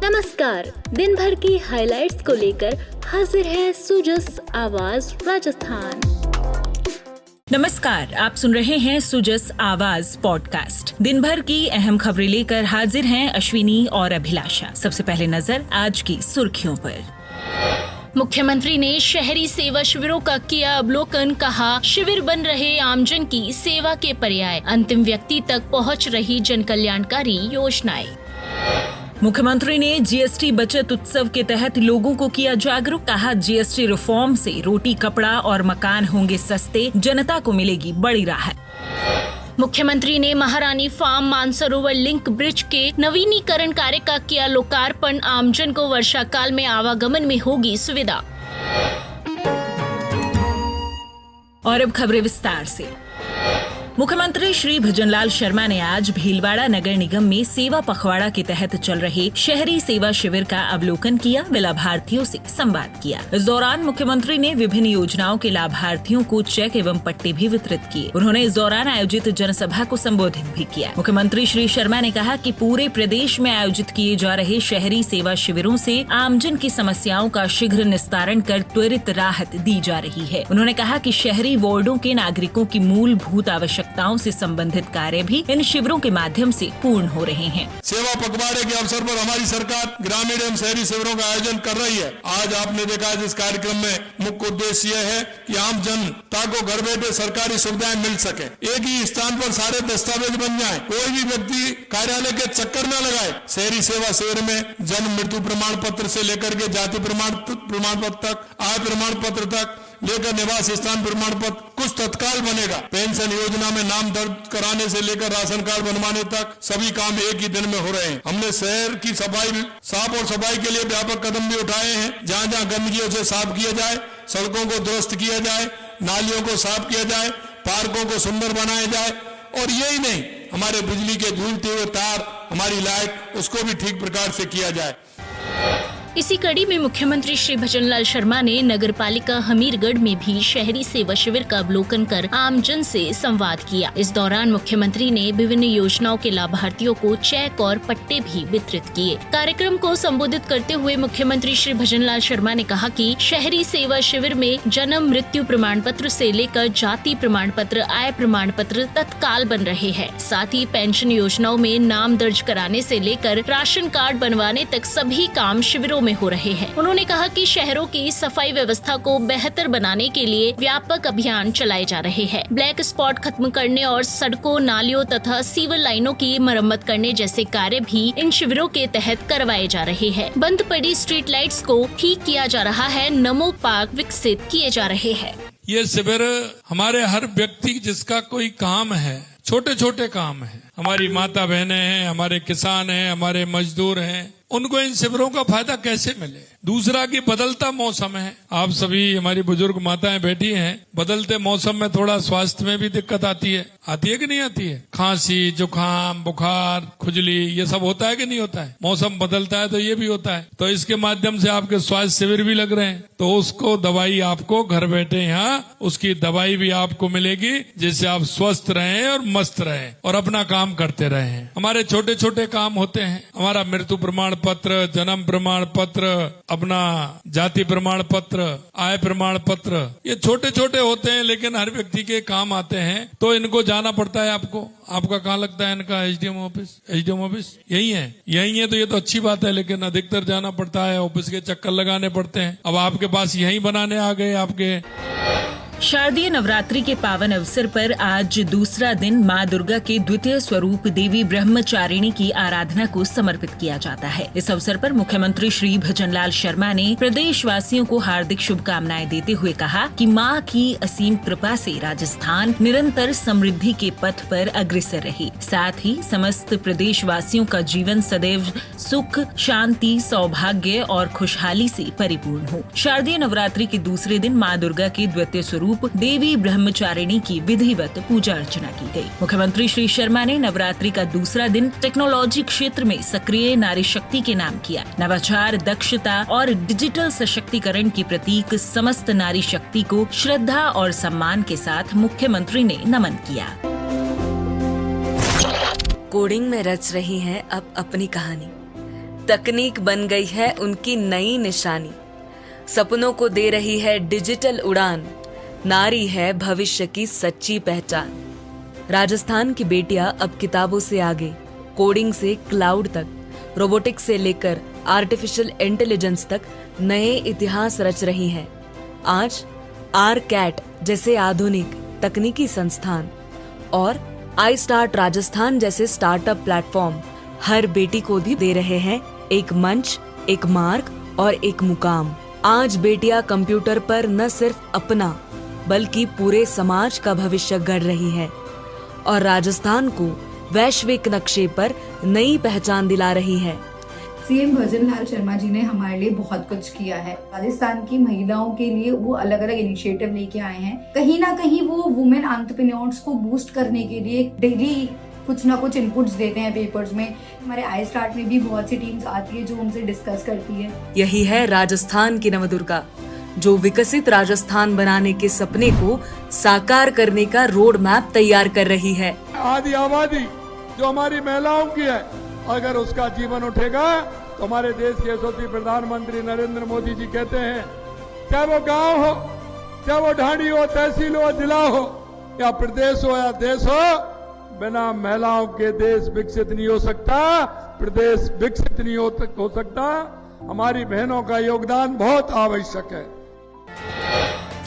नमस्कार, दिन भर की हाइलाइट्स को लेकर हाजिर है सुजस आवाज राजस्थान। नमस्कार, आप सुन रहे हैं सुजस आवाज पॉडकास्ट। दिन भर की अहम खबरें लेकर हाजिर हैं अश्विनी और अभिलाषा। सबसे पहले नजर आज की सुर्खियों पर। मुख्यमंत्री ने शहरी सेवा शिविरों का किया अवलोकन, कहा शिविर बन रहे आमजन की सेवा के पर्याय, अंतिम व्यक्ति तक पहुंच रही जन कल्याणकारी योजनाएं। मुख्यमंत्री ने जीएसटी बचत उत्सव के तहत लोगों को किया जागरूक, कहा जीएसटी रिफॉर्म से रोटी, कपड़ा और मकान होंगे सस्ते, जनता को मिलेगी बड़ी राहत। मुख्यमंत्री ने महारानी फार्म मानसरोवर लिंक ब्रिज के नवीनीकरण कार्य का किया लोकार्पण, आमजन को वर्षा काल में आवागमन में होगी सुविधा। और अब खबरें विस्तार से। मुख्यमंत्री श्री भजनलाल शर्मा ने आज भीलवाड़ा नगर निगम में सेवा पखवाड़ा के तहत चल रहे शहरी सेवा शिविर का अवलोकन किया, व लाभार्थियों से संवाद किया। इस दौरान मुख्यमंत्री ने विभिन्न योजनाओं के लाभार्थियों को चेक एवं पट्टे भी वितरित किए। उन्होंने इस दौरान आयोजित जनसभा को संबोधित भी किया। मुख्यमंत्री श्री शर्मा ने कहा कि पूरे प्रदेश में आयोजित किए जा रहे शहरी सेवा शिविरों से आमजन की समस्याओं का शीघ्र निस्तारण कर त्वरित राहत दी जा रही है। उन्होंने कहा कि शहरी वार्डों के नागरिकों की मूलभूत आवश्यकताओं से संबंधित कार्य भी इन शिविरों के माध्यम से पूर्ण हो रहे हैं। सेवा पखवाड़े के अवसर पर हमारी सरकार ग्रामीण एवं शहरी शिविरों का आयोजन कर रही है। आज आपने देखा इस कार्यक्रम में मुख्य उद्देश्य यह है कि आम जनता को घर बैठे सरकारी सुविधाएं मिल सके, एक ही स्थान पर सारे दस्तावेज बन जाए, कोई भी व्यक्ति कार्यालय के चक्कर न लगाए। शहरी सेवा शिविर में जन्म मृत्यु प्रमाण पत्र से लेकर के जाति प्रमाण पत्र तक, आय प्रमाण पत्र तक लेकर निवास स्थान प्रमाण पत्र कुछ तत्काल बनेगा। पेंशन योजना में नाम दर्ज कराने से लेकर राशन कार्ड बनवाने तक सभी काम एक ही दिन में हो रहे हैं। हमने शहर की साफ और सफाई के लिए व्यापक कदम भी उठाए हैं। जहाँ जहाँ गंदगियों से साफ किया जाए, सड़कों को दुरुस्त किया जाए, नालियों को साफ किया जाए, पार्कों को सुंदर बनाया जाए, और यही नहीं, हमारे बिजली के झूलते हुए तार, हमारी लाइट, उसको भी ठीक प्रकार से किया जाए। इसी कड़ी में मुख्यमंत्री श्री भजनलाल शर्मा ने नगर पालिका हमीरगढ़ में भी शहरी सेवा शिविर का अवलोकन कर आमजन से संवाद किया। इस दौरान मुख्यमंत्री ने विभिन्न योजनाओं के लाभार्थियों को चेक और पट्टे भी वितरित किए। कार्यक्रम को संबोधित करते हुए मुख्यमंत्री श्री भजनलाल शर्मा ने कहा कि शहरी सेवा शिविर में जन्म मृत्यु प्रमाण पत्र से लेकर जाति प्रमाण पत्र, आय प्रमाण पत्र तत्काल बन रहे हैं। साथ ही पेंशन योजनाओं में नाम दर्ज कराने से लेकर राशन कार्ड बनवाने तक सभी काम शिविरों में हो रहे हैं। उन्होंने कहा कि शहरों की सफाई व्यवस्था को बेहतर बनाने के लिए व्यापक अभियान चलाए जा रहे हैं। ब्लैक स्पॉट खत्म करने और सड़कों, नालियों तथा सीवर लाइनों की मरम्मत करने जैसे कार्य भी इन शिविरों के तहत करवाए जा रहे हैं। बंद पड़ी स्ट्रीट लाइट्स को ठीक किया जा रहा है, नमो पार्क विकसित किए जा रहे हैं। ये शिविर हमारे हर व्यक्ति जिसका कोई काम है, छोटे छोटे काम है, हमारी माता बहनें हैं, हमारे किसान हैं, हमारे मजदूर हैं, उनको इन शिविरों का फायदा कैसे मिले। दूसरा कि बदलता मौसम है, आप सभी हमारी बुजुर्ग माताएं बैठी हैं, बदलते मौसम में थोड़ा स्वास्थ्य में भी दिक्कत आती है कि नहीं आती है? खांसी, जुकाम, बुखार, खुजली, ये सब होता है कि नहीं होता है? मौसम बदलता है तो ये भी होता है। तो इसके माध्यम से आपके स्वास्थ्य शिविर भी लग रहे हैं, तो उसको दवाई आपको घर बैठे यहाँ उसकी दवाई भी आपको मिलेगी, जिससे आप स्वस्थ रहें और मस्त रहें और अपना काम करते रहें। हमारे छोटे छोटे काम होते हैं, हमारा मृत्यु प्रमाण पत्र, जन्म प्रमाण पत्र, अपना जाति प्रमाण पत्र, आय प्रमाण पत्र, ये छोटे छोटे होते हैं लेकिन हर व्यक्ति के काम आते हैं। तो इनको जाना पड़ता है आपको। आपका कहाँ लगता है इनका? एसडीएम ऑफिस यही है तो ये तो अच्छी बात है, लेकिन अधिकतर जाना पड़ता है, ऑफिस के चक्कर लगाने पड़ते हैं। अब आपके पास यही बनाने आ गए आपके। शारदीय नवरात्रि के पावन अवसर पर आज दूसरा दिन मां दुर्गा के द्वितीय स्वरूप देवी ब्रह्मचारिणी की आराधना को समर्पित किया जाता है। इस अवसर पर मुख्यमंत्री श्री भजनलाल शर्मा ने प्रदेशवासियों को हार्दिक शुभकामनाएं देते हुए कहा कि मां की असीम कृपा से राजस्थान निरंतर समृद्धि के पथ पर अग्रसर रहे। साथ ही समस्त प्रदेशवासियों का जीवन सदैव सुख, शांति, सौभाग्य और खुशहाली से परिपूर्ण हो। शारदीय नवरात्रि के दूसरे दिन मां दुर्गा के द्वितीय स्वरूप देवी ब्रह्मचारिणी की विधिवत पूजा अर्चना की गई। मुख्यमंत्री श्री शर्मा ने नवरात्रि का दूसरा दिन टेक्नोलॉजी क्षेत्र में सक्रिय नारी शक्ति के नाम किया। नवाचार, दक्षता और डिजिटल सशक्तिकरण की प्रतीक समस्त नारी शक्ति को श्रद्धा और सम्मान के साथ मुख्यमंत्री ने नमन किया। कोडिंग में रच रही हैं अब अपनी कहानी। तकनीक बन गई है उनकी नई निशानी। सपनों को दे रही है डिजिटल उड़ान, नारी है भविष्य की सच्ची पहचान। राजस्थान की बेटियां अब किताबों से आगे, कोडिंग से क्लाउड तक, रोबोटिक्स से लेकर आर्टिफिशियल इंटेलिजेंस तक नए इतिहास रच रही हैं। आज आर-कैट जैसे आधुनिक तकनीकी संस्थान और आई स्टार्ट राजस्थान जैसे स्टार्टअप प्लेटफॉर्म हर बेटी को भी दे रहे हैं एक मंच, एक मार्ग और एक मुकाम। आज बेटियां कंप्यूटर पर न सिर्फ अपना बल्कि पूरे समाज का भविष्य गढ़ रही है और राजस्थान को वैश्विक नक्शे पर नई पहचान दिला रही है। सीएम भजन लाल शर्मा जी ने हमारे लिए बहुत कुछ किया है। राजस्थान की महिलाओं के लिए वो अलग अलग इनिशिएटिव लेके आए हैं। कहीं ना कहीं वो वुमेन एंटरप्रेन्योर्स को बूस्ट करने के लिए डेली कुछ ना कुछ इनपुट्स देते हैं पेपर्स में। हमारे आई स्टार्ट में भी बहुत सी टीम्स आती है जो उनसे डिस्कस करती है। यही है राजस्थान की नवदुर्गा, जो विकसित राजस्थान बनाने के सपने को साकार करने का रोड मैप तैयार कर रही है। आधी आबादी जो हमारी महिलाओं की है, अगर उसका जीवन उठेगा तो हमारे देश के यशस्वी प्रधानमंत्री नरेंद्र मोदी जी कहते हैं, चाहे वो गांव हो, चाहे वो ढाणी हो, तहसील हो, जिला हो या प्रदेश हो या देश हो, बिना महिलाओं के देश विकसित नहीं हो सकता, प्रदेश विकसित नहीं हो सकता। हमारी बहनों का योगदान बहुत आवश्यक है।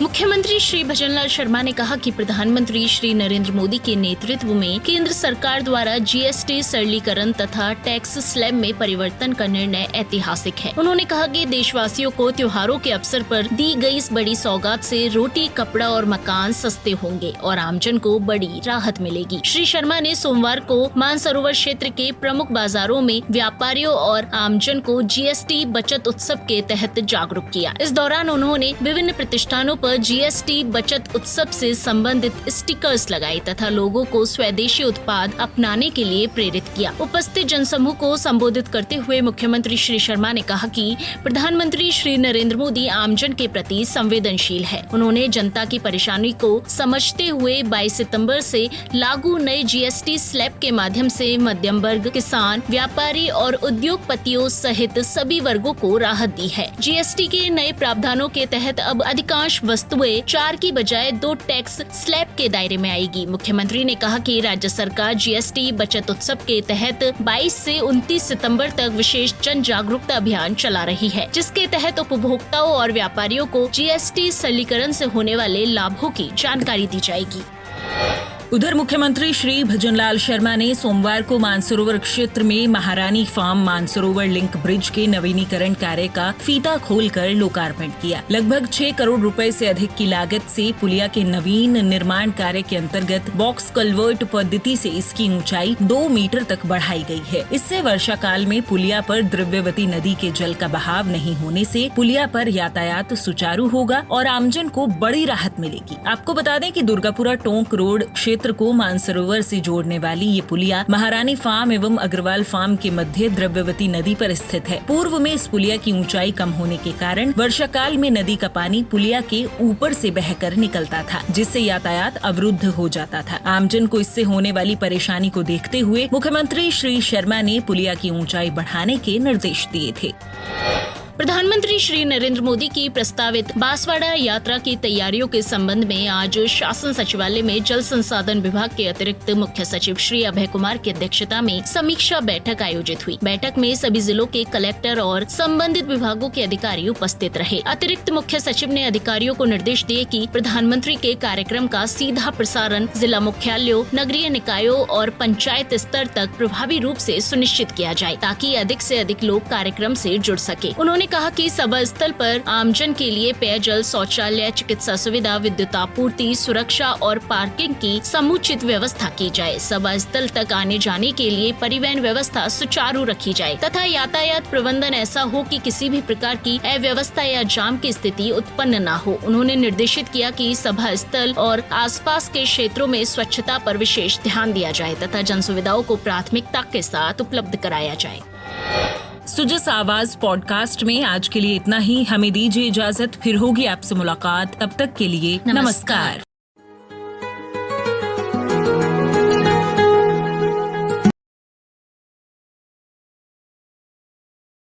मुख्यमंत्री श्री भजनलाल शर्मा ने कहा कि प्रधानमंत्री श्री नरेंद्र मोदी के नेतृत्व में केंद्र सरकार द्वारा जीएसटी सरलीकरण तथा टैक्स स्लैब में परिवर्तन का निर्णय ऐतिहासिक है। उन्होंने कहा कि देशवासियों को त्योहारों के अवसर पर दी गई इस बड़ी सौगात से रोटी, कपड़ा और मकान सस्ते होंगे और आमजन को बड़ी राहत मिलेगी। श्री शर्मा ने सोमवार को मानसरोवर क्षेत्र के प्रमुख बाजारों में व्यापारियों और आमजन को जीएसटी बचत उत्सव के तहत जागरूक किया। इस दौरान उन्होंने विभिन्न प्रतिष्ठानों पर जीएसटी बचत उत्सव से संबंधित स्टिकर्स लगाए तथा लोगों को स्वदेशी उत्पाद अपनाने के लिए प्रेरित किया। उपस्थित जनसमूह को संबोधित करते हुए मुख्यमंत्री श्री शर्मा ने कहा कि प्रधानमंत्री श्री नरेंद्र मोदी आमजन के प्रति संवेदनशील है। उन्होंने जनता की परेशानी को समझते हुए 22 सितंबर से लागू नए जीएसटी स्लैब के माध्यम से मध्यम वर्ग, किसान, व्यापारी और उद्योगपतियों सहित सभी वर्गों को राहत दी है। जीएसटी के नए प्रावधानों के तहत अब अधिकांश वस्तुएं 4 की बजाय 2 टैक्स स्लैब के दायरे में आएगी। मुख्यमंत्री ने कहा कि राज्य सरकार जीएसटी बचत उत्सव के तहत 22 से 29 सितंबर तक विशेष जन जागरूकता अभियान चला रही है, जिसके तहत उपभोक्ताओं और व्यापारियों को जीएसटी सरलीकरण से होने वाले लाभों की जानकारी दी जाएगी। उधर मुख्यमंत्री श्री भजनलाल शर्मा ने सोमवार को मानसरोवर क्षेत्र में महारानी फार्म मानसरोवर लिंक ब्रिज के नवीनीकरण कार्य का फीता खोलकर लोकार्पण किया। लगभग 6 करोड़ रुपए से अधिक की लागत से पुलिया के नवीन निर्माण कार्य के अंतर्गत बॉक्स कल्वर्ट पद्धति से इसकी ऊंचाई 2 मीटर तक बढ़ाई गई है। इससे वर्षा काल में पुलिया पर द्रव्यवती नदी के जल का बहाव नहीं होने से पुलिया पर यातायात सुचारू होगा और आमजन को बड़ी राहत मिलेगी। आपको बता दें कि दुर्गापुरा टोंक रोड क्षेत्र को मानसरोवर से जोड़ने वाली ये पुलिया महारानी फार्म एवं अग्रवाल फार्म के मध्य द्रव्यवती नदी पर स्थित है। पूर्व में इस पुलिया की ऊंचाई कम होने के कारण वर्षा काल में नदी का पानी पुलिया के ऊपर से बहकर निकलता था, जिससे यातायात अवरुद्ध हो जाता था। आमजन को इससे होने वाली परेशानी को देखते हुए मुख्यमंत्री श्री शर्मा ने पुलिया की ऊंचाई बढ़ाने के निर्देश दिए थे। प्रधानमंत्री श्री नरेंद्र मोदी की प्रस्तावित बांसवाड़ा यात्रा की तैयारियों के संबंध में आज शासन सचिवालय में जल संसाधन विभाग के अतिरिक्त मुख्य सचिव श्री अभय कुमार की अध्यक्षता में समीक्षा बैठक आयोजित हुई। बैठक में सभी जिलों के कलेक्टर और संबंधित विभागों के अधिकारी उपस्थित रहे। अतिरिक्त मुख्य सचिव ने अधिकारियों को निर्देश दिए कि प्रधानमंत्री के कार्यक्रम का सीधा प्रसारण जिला मुख्यालयों, नगरीय निकायों और पंचायत स्तर तक प्रभावी रूप से सुनिश्चित किया जाए, ताकि अधिक से अधिक लोग कार्यक्रम से जुड़ सके। उन्होंने कहा कि सभा स्थल पर आमजन के लिए पेयजल, शौचालय, चिकित्सा सुविधा, विद्युत आपूर्ति, सुरक्षा और पार्किंग की समुचित व्यवस्था की जाए। सभा स्थल तक आने जाने के लिए परिवहन व्यवस्था सुचारू रखी जाए तथा यातायात प्रबंधन ऐसा हो कि किसी भी प्रकार की अव्यवस्था या जाम की स्थिति उत्पन्न न हो। उन्होंने निर्देशित किया कि सभा स्थल और आसपास के क्षेत्रों में स्वच्छता पर विशेष ध्यान दिया जाए तथा जन सुविधाओं को प्राथमिकता के साथ उपलब्ध कराया जाए। सुजस आवाज पॉडकास्ट में आज के लिए इतना ही। हमें दीजिए इजाजत, फिर होगी आपसे मुलाकात। तब तक के लिए नमस्कार।